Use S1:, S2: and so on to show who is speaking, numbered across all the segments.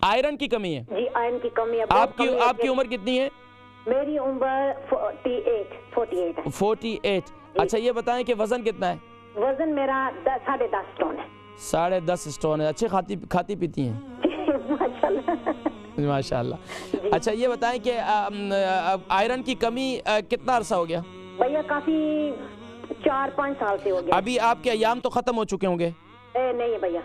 S1: Iron की कमी है
S2: जी, आयरन की कमी है।
S1: आपकी उम्र कितनी है?
S2: मेरी उम्र 48 है।
S1: 48। अच्छा ये बताएं कि वजन कितना है?
S2: वजन मेरा 10.5 स्टोन है।
S1: 10.5 स्टोन है। अच्छे खाती पीती हैं?
S2: माशाल्लाह।
S1: माशाल्लाह। अच्छा ये बताएं कि आयरन की कमी कितना अरसा हो गया?
S2: भैया काफी 4-5 साल से हो गया।
S1: अभी आपके अयाम तो खत्म हो चुके होंगे?
S2: नहीं भैया।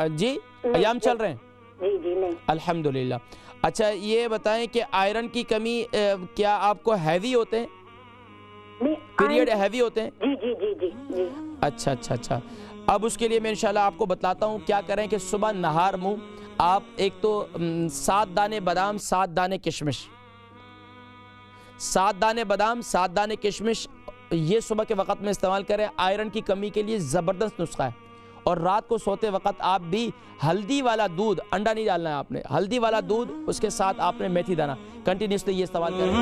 S1: जी अयाम चल रहे हैं?
S2: जी जी नहीं।
S1: अल्हम्दुलिल्लाह। अच्छा ये बताएं कि आयरन की कमी क्या आपको हैवी होते हैं?
S2: नहीं,
S1: पीरियड हैवी होते हैं?
S2: जी जी जी जी जी।
S1: अच्छा। अब उसके लिए मैं इंशाल्लाह आपको बताता हूँ क्या करें कि सुबह नहार मुँह आप एक तो 7 दाने बादाम, 7 दाने किशमिश, 7 दाने बादाम, 7 दाने किशमिश, ये सुबह के वक़्त में इस्तेमाल करें। आयरन की कमी के लिए ज़बरदस्त नुस्खा है। और रात को सोते वक्त आप भी हल्दी वाला दूध, अंडा नहीं डालना है आपने, हल्दी वाला दूध, उसके साथ आपने मेथी दाना, कंटिन्यूसली ये इस्तेमाल करें।